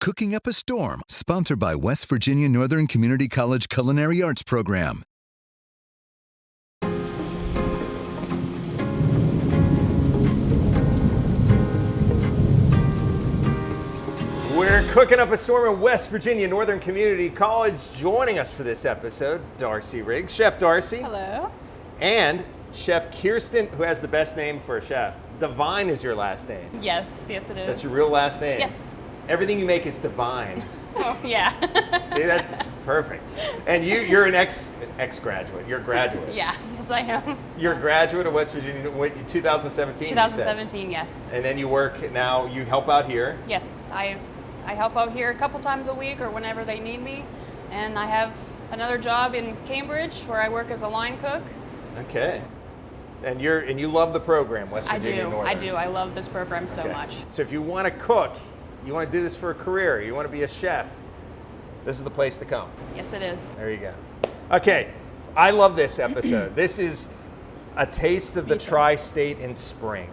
Cooking Up a Storm, sponsored by West Virginia Northern Community College Culinary Arts Program. We're cooking up a storm in West Virginia Northern Community College. Joining us for this episode, Darcy Riggs, Chef Darcy. Hello. And Chef Kirsten, who has the best name for a chef. Devine is your last name. Yes, it is. That's your real last name? Yes. Everything you make is divine. Oh, yeah. See, that's perfect. And you're an ex-graduate. You're a graduate. Yeah, yes I am. You're a graduate of West Virginia, 2017? 2017, yes. And then you work now, you help out here? Yes, I help out here a couple times a week or whenever they need me. And I have another job in Cambridge where I work as a line cook. Okay. And you love the program, West Virginia Northern. I do. I love this program so much. So if you want to cook, you want to do this for a career, you want to be a chef, this is the place to come. Yes, it is. There you go. Okay, I love this episode. This is a taste of the tri-state in spring.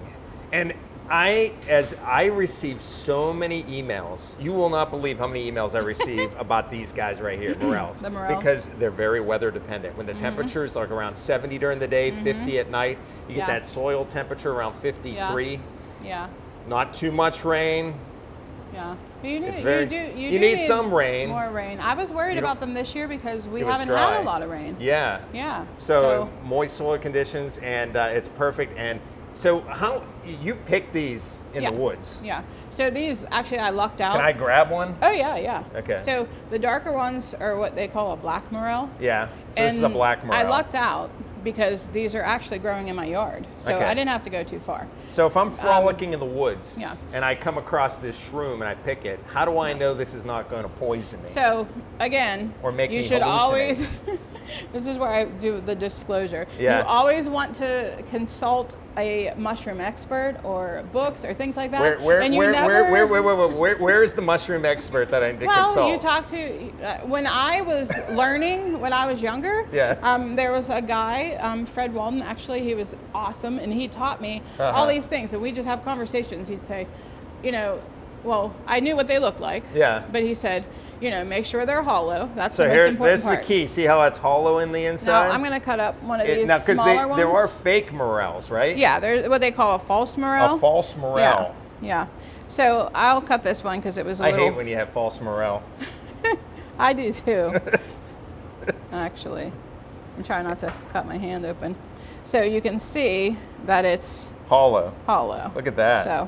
And as I receive so many emails, you will not believe how many emails I receive about these guys right here, Morels. The Morels. Because they're very weather dependent. When the temperature is like around 70 during the day, 50 at night, you get that soil temperature around 53. Yeah. Not too much rain. Yeah. You need some rain. More rain. I was worried about them this year because we haven't dry. had a lot of rain. Yeah. Yeah. So moist soil conditions, and it's perfect. And so how you pick these in the woods? Yeah. So these, actually I lucked out. Can I grab one? Oh yeah. Okay. So the darker ones are what they call a black morel. Yeah. So this is a black morel. I lucked out because these are actually growing in my yard. So I didn't have to go too far. So if I'm frolicking in the woods and I come across this shroom and I pick it, how do I know this is not going to poison me? So again, or make you me should hallucinate? always, this is where I do the disclosure. Yeah. You always want to consult a mushroom expert or books or things like that. Where is the mushroom expert that I need to consult? consult? Well, you talk to, when I was learning, when I was younger, there was a guy, Fred Walden, actually, he was awesome, and he taught me all these things, and we just have conversations. He'd say, well, I knew what they looked like, but he said, make sure they're hollow. That's the most important part. This is the key. See how it's hollow in the inside? Now, I'm going to cut up one of these now, smaller ones. There are fake morels, right? Yeah, there's what they call a false morel. A false morel. Yeah. So I'll cut this one because it was a little... I hate when you have false morel. I do too. Actually, I'm trying not to cut my hand open. So you can see that it's... Hollow. Look at that.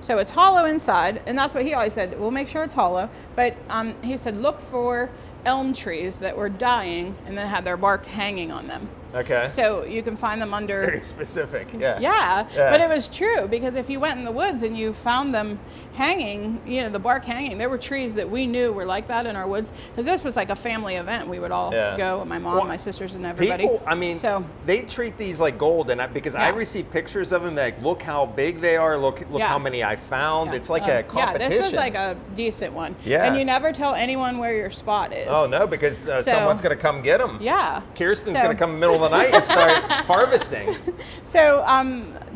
So it's hollow inside, and that's what he always said. We'll make sure it's hollow. But he said look for elm trees that were dying and then had their bark hanging on them. Okay. So you can find them under... Very specific, yeah. Yeah, but it was true because if you went in the woods and you found them hanging, the bark hanging, there were trees that we knew were like that in our woods because this was like a family event. We would all go, my mom, my sisters, and everybody. People, they treat these like gold, and because I receive pictures of them, like, look how big they are, look how many I found. It's like a competition. Yeah, this was like a decent one. Yeah. And you never tell anyone where your spot is. Oh, no, because someone's going to come get them. Yeah. Kirsten's going to come in the middle of the night and start harvesting. So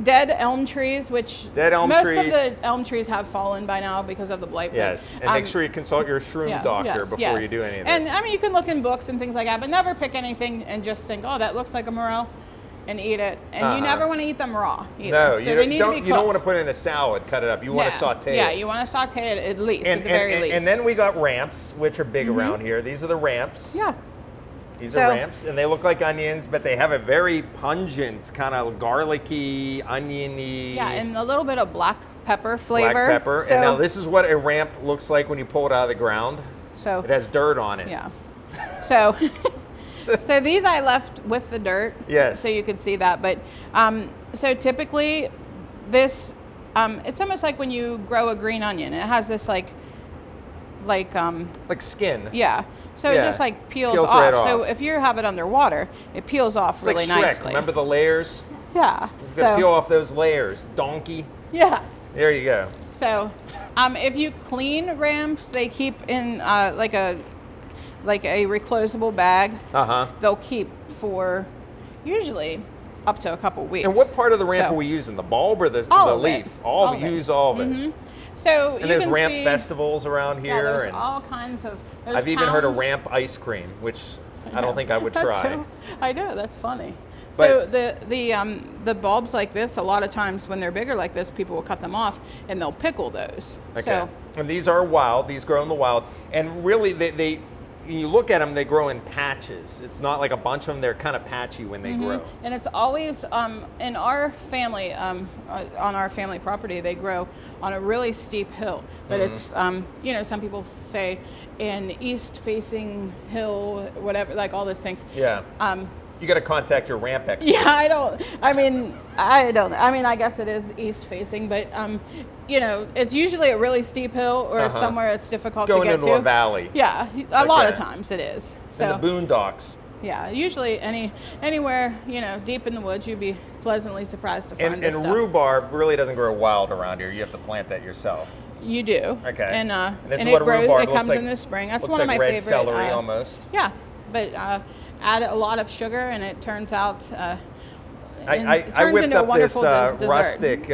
dead elm trees, which most of the elm trees have fallen by now because of the blight. Yes, and make sure you consult your shroom doctor before you do any of this. And you can look in books and things like that, but never pick anything and just think, oh, that looks like a morel, and eat it. And you never want to eat them raw either. No, so you don't want to put it in a salad, cut it up. You want to saute it. Yeah, you want to saute it at least, at the very least. And then we got ramps, which are big around here. These are the ramps. Yeah. These are ramps, and they look like onions, but they have a very pungent, kind of garlicky, oniony... Yeah, and a little bit of black pepper flavor. Black pepper. And now this is what a ramp looks like when you pull it out of the ground. So it has dirt on it. Yeah. So... So these I left with the dirt. Yes. So you could see that. But so typically this, it's almost like when you grow a green onion. It has this like skin. Yeah. So it just like peels off. Right off. So if you have it underwater, it peels off it's really like Shrek. nicely. Remember the layers? Yeah. You gotta peel off those layers. Donkey. Yeah. There you go. So if you clean ramps, they keep in like a reclosable bag. They'll keep for usually up to a couple weeks. And what part of the ramp are we using? The bulb or the leaf? Use all of it. So and there's ramp festivals around here. Yeah, there's and all kinds of. I've even heard of ramp ice cream, which I don't think I would try. I know, that's funny. But so the bulbs like this, a lot of times when they're bigger like this, people will cut them off and they'll pickle those. Okay. So, and these are wild. These grow in the wild, and really they you look at them, they grow in patches. It's not like a bunch of them. They're kind of patchy when they grow. And it's always, in our family, on our family property, they grow on a really steep hill. But it's, some people say an east-facing hill, whatever, like all those things. Yeah. You got to contact your ramp expert. Yeah, I guess it is east-facing, but, it's usually a really steep hill or it's somewhere it's difficult to get to. Going into a valley. Yeah, a lot of times it is. So, in the boondocks. Yeah, usually anywhere, deep in the woods, you'd be pleasantly surprised to find this stuff. And rhubarb really doesn't grow wild around here. You have to plant that yourself. You do. Okay. And this is it what grows, rhubarb it comes looks in the spring. That's looks one of my like red favorite. Celery almost. Yeah, but add a lot of sugar and it turns out I whipped into a up this wonderful dessert. rustic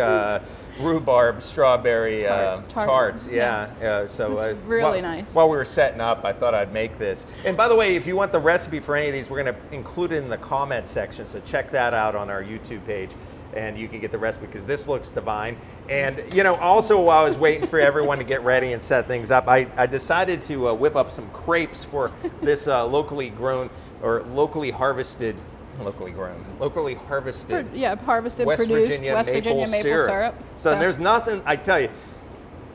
rhubarb strawberry tarts. Yeah, so it's really nice. While we were setting up, I thought I'd make this. And by the way, if you want the recipe for any of these, we're going to include it in the comment section. So check that out on our YouTube page, and you can get the recipe because this looks divine. And also while I was waiting for everyone to get ready and set things up, I decided to whip up some crepes for this locally grown or locally harvested. Locally harvested. Harvested, West produced Virginia West Virginia maple syrup. So there's nothing, I tell you,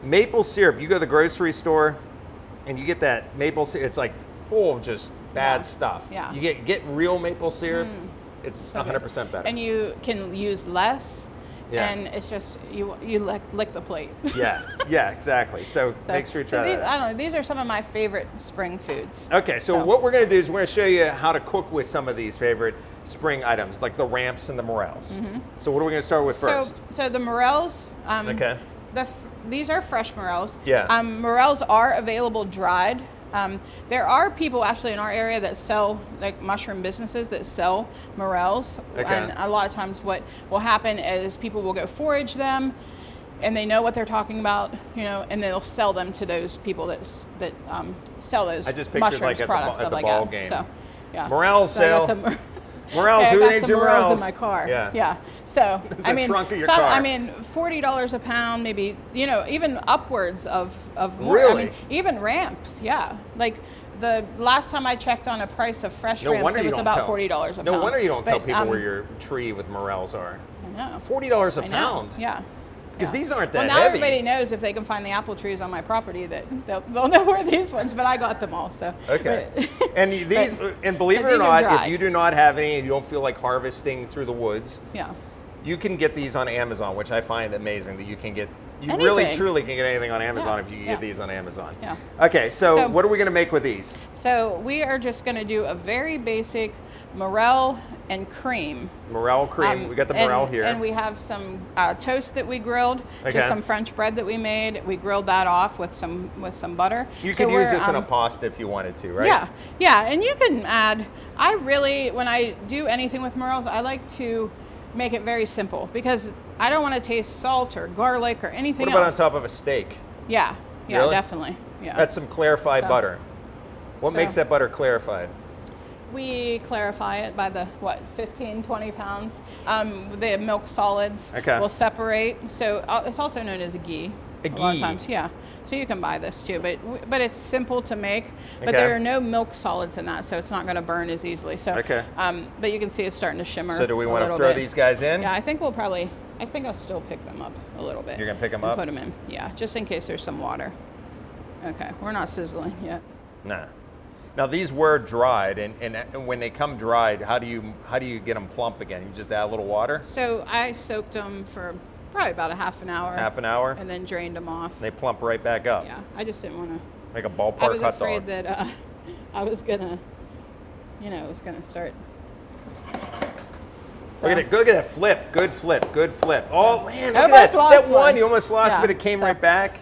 maple syrup, you go to the grocery store and you get that maple syrup, it's like full of just bad stuff. Yeah. You get real maple syrup, it's 100% better. And you can use less. Yeah. And it's just, you lick the plate. Yeah, exactly. So make sure you try that. I don't know, these are some of my favorite spring foods. Okay, so what we're going to do is we're going to show you how to cook with some of these favorite spring items, like the ramps and the morels. So what are we going to start with first? So the morels, okay. These are fresh morels. Yeah. Morels are available dried. There are people actually in our area that sell, like mushroom businesses that sell morels. Okay. And a lot of times what will happen is people will go forage them and they know what they're talking about, and they'll sell them to those people that sell those I just pictured mushrooms like at products, the stuff ball like game. So, yeah. Morels sale. Morels, who needs your morels morels? in my car? Yeah. So trunk of your car. $40 a pound, maybe even upwards of more. Really? Even ramps, yeah. Like the last time I checked on a price of fresh ramps, it was about $40 a pound. No wonder you don't tell people where your tree with morels are. I know. $40 a pound. Yeah. Because these aren't that now heavy. Everybody knows if they can find the apple trees on my property that they'll know where these ones, but I got them all. So okay. And these, and believe it or not, if you do not have any and you don't feel like harvesting through the woods, you can get these on Amazon, which I find amazing that you can get. You anything. Really, truly can get anything on Amazon if you can get these on Amazon. Yeah. Okay, so what are we going to make with these? So we are just going to do a very basic morel and cream. Morel cream. We got the morel here. And we have some toast that we grilled. Okay. Just some French bread that we made. We grilled that off with some butter. You could use this in a pasta if you wanted to, right? Yeah. And you can add. When I do anything with morels, I like to make it very simple because I don't want to taste salt or garlic or anything else. What about on top of a steak? Yeah, really? Definitely. Yeah. That's some clarified butter. What makes that butter clarified? We clarify it by the 15, 20 pounds. The milk solids will separate. So it's also known as a ghee. A lot of times, yeah. So you can buy this too, but it's simple to make. But there are no milk solids in that, so it's not going to burn as easily. So, but you can see it's starting to shimmer. So do we want to throw these guys in? Yeah, I think I'll still pick them up a little bit. You're going to pick them up? Put them in, yeah, just in case there's some water. Okay, we're not sizzling yet. Nah. Now these were dried, and when they come dried, how do you get them plump again? You just add a little water? So I soaked them for probably about a half an hour. Half an hour? And then drained them off. They plump right back up. Yeah, I just didn't want to. Like a ballpark hot dog. I was afraid that I was gonna, it was gonna start. So. Look at that flip. Good flip. Oh man, look at that. That one, you almost lost, but it came right back.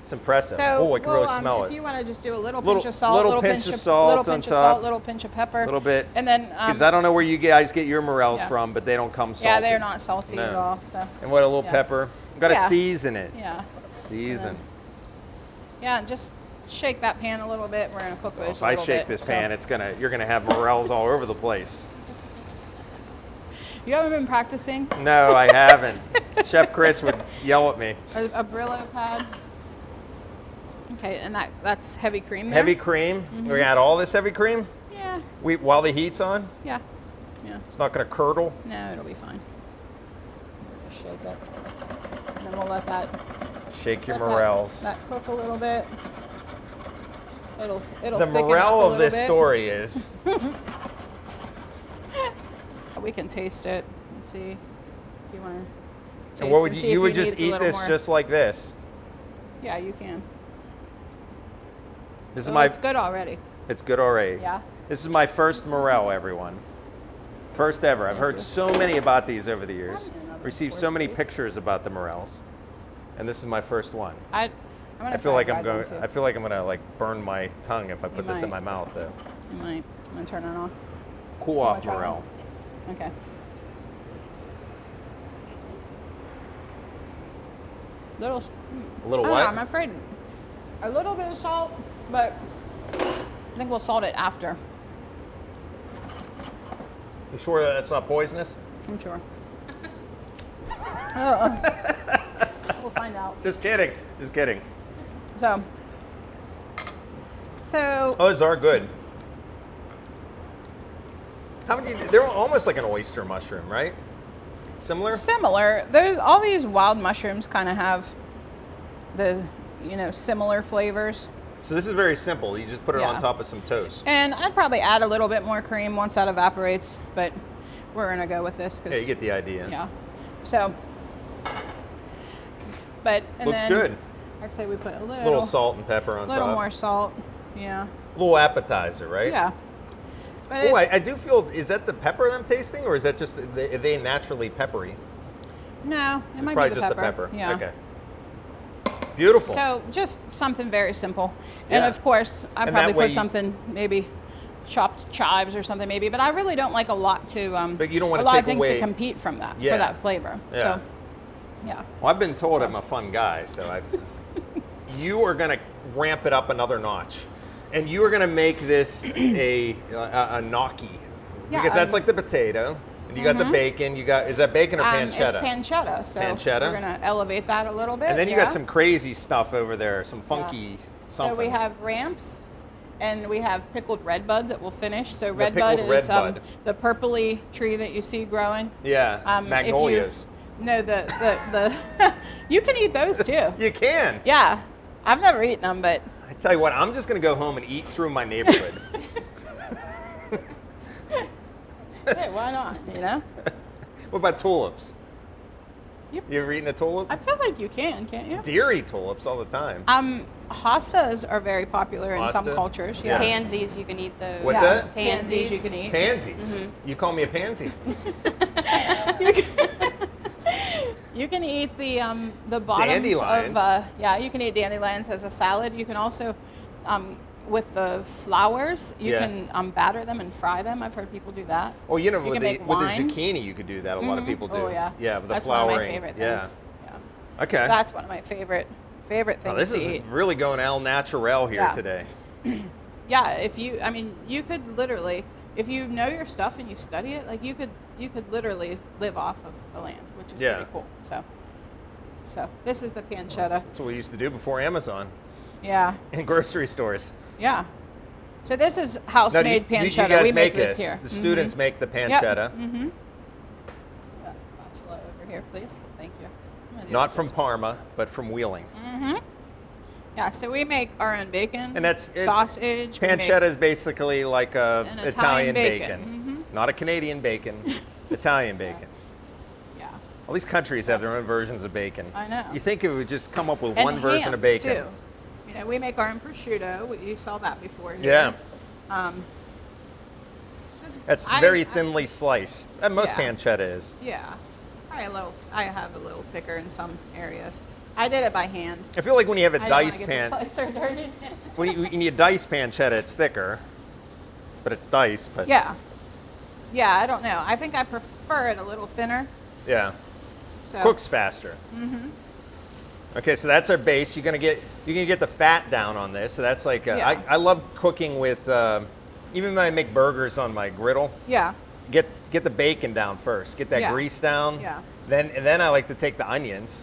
It's impressive. So, I can really smell it. If you want to just do a little pinch of salt, little pinch of salt on top, little pinch of pepper, a little bit, and then because I don't know where you guys get your morels from, but they don't come salty. Yeah, they're not salty at all. So. And what a little pepper. We've got to season it. Yeah. Season. Yeah, and just shake that pan a little bit. We're gonna cook those If I shake this pan, you're gonna have morels all over the place. You haven't been practicing? No, I haven't. Chef Chris would yell at me. A Brillo pad. Okay, and that's heavy cream there? Heavy cream. We're gonna add all this heavy cream? Yeah. While the heat's on? Yeah. Yeah. It's not gonna curdle? No, it'll be fine. Just shake it. And then we'll let that shake your morels. That cook a little bit. It'll the morel of this story is we can taste it and see if you want to. And what would you would just eat this just like this? Yeah, you can. This is it's good already. It's good already. Yeah. This is my first morel, everyone. First ever. I've heard so many about these over the years. Received so many pictures about the morels, and this is my first one. I feel like I'm gonna like burn my tongue if I put this in my mouth though. You might. I'm gonna turn it off. Cool off morel. Okay. A little what? I'm afraid a little bit of salt, but I think we'll salt it after. You sure that's not poisonous? I'm sure. We'll find out. Just kidding. Just kidding. So. Oh, those are good. How would you? They're almost like an oyster mushroom, right? Similar. Similar. All these wild mushrooms kind of have the similar flavors. So this is very simple. You just put it on top of some toast. And I'd probably add a little bit more cream once that evaporates, but we're gonna go with this. Yeah, you get the idea. Yeah. So. But looks good. I'd say we put a little salt and pepper on top. A little more salt. Yeah. A little appetizer, right? Yeah. Oh, I do feel, is that the pepper I'm tasting, or is that just, are they naturally peppery? No, it might probably be the just pepper. the pepper. Yeah. Okay. Beautiful. So just something very simple. And of course, I'd probably put something, maybe chopped chives or something maybe, but I really don't like a lot to, but you don't want a to lot take of things away, to compete from that, for that flavor. Yeah. So, yeah. Well, I've been told I'm a fun guy, so you are going to ramp it up another notch. And you are going to make this a gnocchi, because that's like the potato. And you got the bacon. Is that bacon or pancetta? It's pancetta. So pancetta. We're going to elevate that a little bit. And then you got some crazy stuff over there, some funky something. So we have ramps, and we have pickled redbud that we'll finish. So redbud is the purpley tree that you see growing. Yeah, magnolias. The you can eat those too. You can. Yeah, I've never eaten them, but. I tell you what, I'm just going to go home and eat through my neighborhood. Hey, why not, What about tulips? Yep. You ever eaten a tulip? I feel like you can't you? Deer eat tulips all the time. Hostas are very popular in some cultures. Yeah. Pansies, you can eat those. What's that? Pansies you can eat. Pansies? Mm-hmm. You call me a pansy. You can eat the bottoms dandelions. of you can eat dandelions as a salad. You can also with the flowers you can batter them and fry them. I've heard people do that. Oh, with the zucchini you could do that. A lot of people do. Oh yeah. Yeah, with the That's flowering. One of my favorite things. Yeah. Okay. That's one of my favorite things this to is eat. really going al naturel here today. Yeah, you could literally, if you know your stuff and you study it, like you could literally live off of the land, which is pretty cool. So this is the pancetta. That's what we used to do before Amazon. Yeah. In grocery stores. Yeah. So this is house-made pancetta. You guys we make this here. The students make the pancetta. Yep. Mm-hmm. Spatula over here, please. Thank you. Not from Parma, but from Wheeling. Mm-hmm. Yeah, so we make our own bacon, and it's sausage. Pancetta is basically like an Italian bacon. Mm-hmm. Not a Canadian bacon, Italian bacon. Yeah. All these countries have their own versions of bacon. I know. You think it would just come up with and one version of bacon. Too. We make our own prosciutto. You saw that before. Here. Yeah. That's very I thinly sliced. Most pancetta is. Yeah. I have a little thicker in some areas. I did it by hand. I feel like when you have a diced when you dice pancetta, it's thicker, but it's diced. But yeah, I don't know. I think I prefer it a little thinner. Yeah. So. Cooks faster. Mm-hmm. Okay, so that's our base. You're gonna get the fat down on this. So that's like I love cooking with even when I make burgers on my griddle. Yeah. Get the bacon down first. Get that grease down. Yeah. Then I like to take the onions,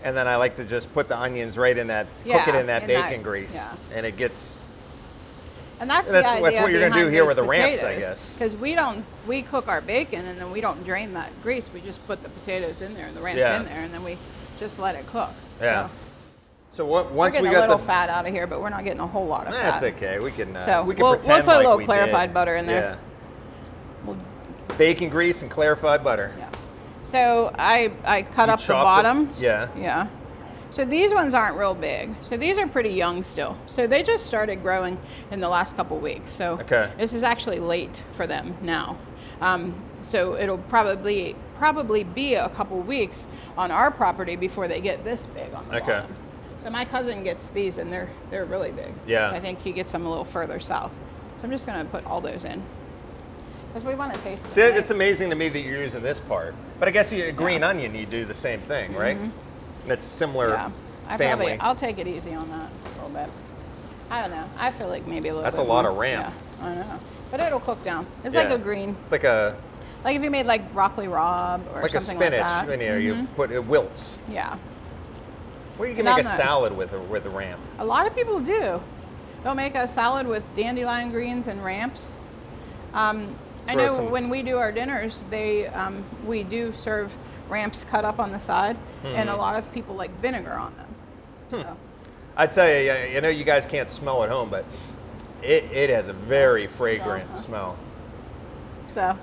and then I like to just put the onions right in that, cook it in that bacon grease, and it gets. And that's what you're gonna do here with the ramps, I guess. Because we cook our bacon and then we don't drain that grease. We just put the potatoes in there and the ramps in there, and then we just let it cook. Yeah. So once we're we getting got a little fat out of here, but we're not getting a whole lot of fat. That's okay. We can. So we can we'll pretend put a little like clarified butter in there. Yeah. Bacon grease and clarified butter. Yeah. So I cut up the bottom. Yeah. So these ones aren't real big. So these are pretty young still. So they just started growing in the last couple weeks. So this is actually late for them now. So it'll probably be a couple weeks on our property before they get this big on the bottom. So my cousin gets these and they're really big. Yeah. I think he gets them a little further south. So I'm just gonna put all those in. Because we want to taste it. See, it's amazing to me that you're using this part. But I guess a green onion, you do the same thing, right? And it's similar family. I'll take it easy on that a little bit. I don't know. I feel like maybe a little bit. That's a lot of ramp. Yeah, I know. But it'll cook down. It's like a green. Like if you made like broccoli rabe or like something a spinach, like that. You put it wilts. Yeah. Or you can make a salad with a ramp. A lot of people do. They'll make a salad with dandelion greens and ramps. I know when we do our dinners, we do serve ramps cut up on the side, and a lot of people like vinegar on them. So. I tell you, I know you guys can't smell at home, but it has a very fragrant smell. So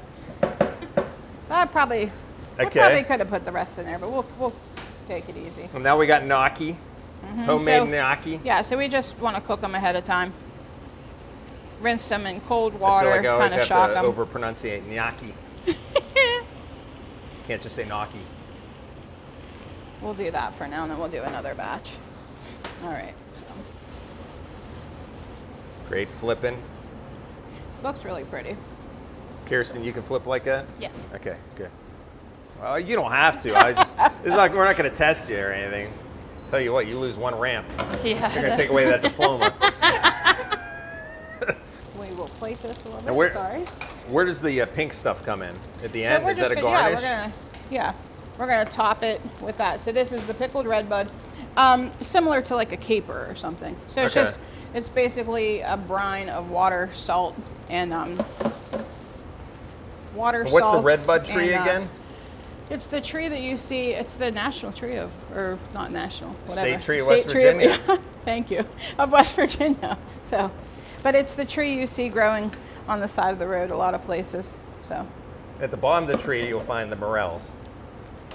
I probably could have put the rest in there, but we'll take it easy. Well, now we got gnocchi, homemade gnocchi. Yeah, so we just want to cook them ahead of time. Rinse them in cold water, I feel like I always kind of shock them. have to over-pronunciate gnocchi. Can't just say gnocchi. We'll do that for now, and then we'll do another batch. All right. Great flipping. Looks really pretty. Kirsten, you can flip like that? Yes. Okay, good. Well, you don't have to. We're not going to test you or anything. Tell you what, you lose one ramp. Yeah. They're going to take away that diploma. We will plate this a little bit. Sorry. Where does the pink stuff come in? At the end? Is that a garnish? We're gonna top it with that. So this is the pickled red bud, similar to like a caper or something. So it's basically a brine of water, salt, and What's the red bud tree again? It's the tree that you see. It's the national tree or not national, whatever. State tree of West Virginia. Thank you, of West Virginia. So, but it's the tree you see growing on the side of the road a lot of places. So. At the bottom of the tree, you'll find the Morels.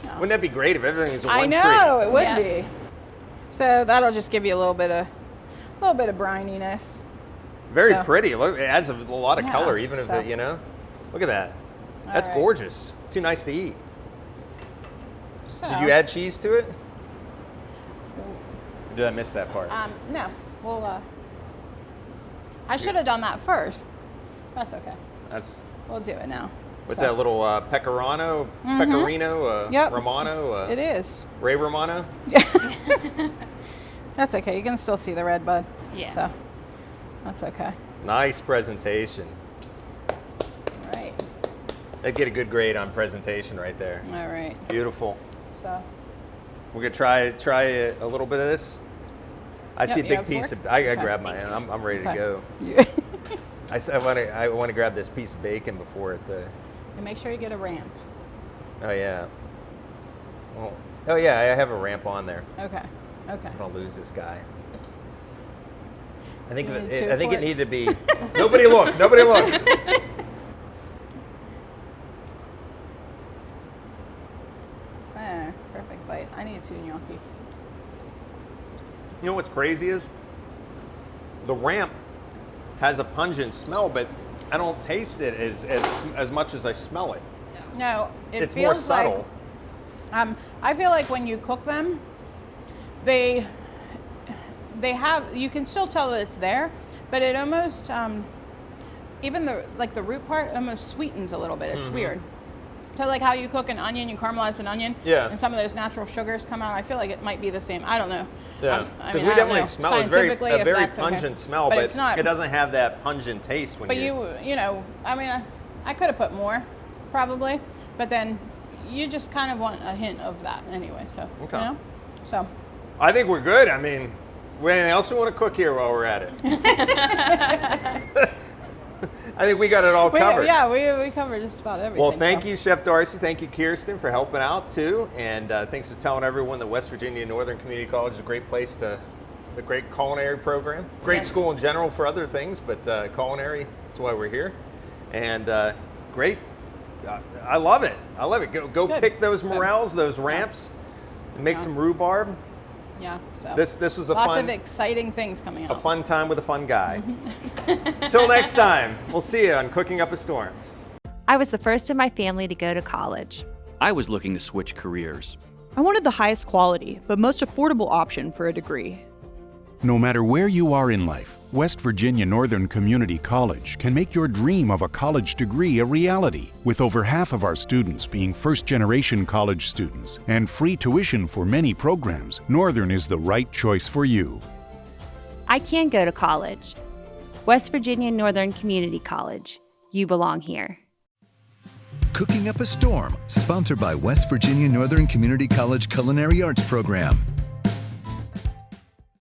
No. Wouldn't that be great if everything was one tree? I know, it would be. So that'll just give you a little bit of brininess. Very pretty. Look, it adds a lot of color, even if it, Look at that. That's gorgeous. Too nice to eat. So, did you add cheese to it? Or did I miss that part? No. Well, I should have done that first. That's okay. We'll do it now. What's that little pecorino? Romano? It is. Ray Romano? That's okay. You can still see the red bud. Yeah. So that's okay. Nice presentation. All right. I'd get a good grade on presentation right there. All right. Beautiful. So. We're gonna try a little bit of this. I see a big piece of. I grab my. I'm ready to go. I want to grab this piece of bacon before it. And make sure you get a ramp. Oh yeah. Well, oh yeah, I have a ramp on there. Okay. Okay. I'm gonna lose this guy. I think it needed to be. Nobody look. Nobody look. Perfect bite. I need 2 gnocchi. You know what's crazy is the ramp has a pungent smell, but I don't taste it as much as I smell it. No, it's more subtle. I feel like when you cook them, they have, you can still tell that it's there, but it almost even the root part almost sweetens a little bit. It's weird. So like how you cook an onion, you caramelize an onion, and some of those natural sugars come out. I feel like it might be the same. I don't know. Yeah, because we definitely smell it's a very pungent smell, but it's not, it doesn't have that pungent taste. When you know, I mean, I could have put more, probably, but then you just kind of want a hint of that anyway. So you know, so I think we're good. I mean, anything else we want to cook here while we're at it? I think we got it all covered. Yeah, we covered just about everything. Well, thank you, Chef Darcy. Thank you, Kirsten, for helping out too. And thanks for telling everyone that West Virginia Northern Community College is a great place a great culinary program. Great school in general for other things, but culinary, that's why we're here. And great. I love it. I love it. Go pick those morels, those ramps, and make some rhubarb. Yeah, so this was lots of exciting things coming up. A fun time with a fun guy. Till next time, we'll see you on Cooking Up a Storm. I was the first in my family to go to college. I was looking to switch careers. I wanted the highest quality, but most affordable option for a degree. No matter where you are in life, West Virginia Northern Community College can make your dream of a college degree a reality. With over half of our students being first-generation college students and free tuition for many programs, Northern is the right choice for you. I can go to college. West Virginia Northern Community College. You belong here. Cooking Up a Storm, sponsored by West Virginia Northern Community College Culinary Arts Program.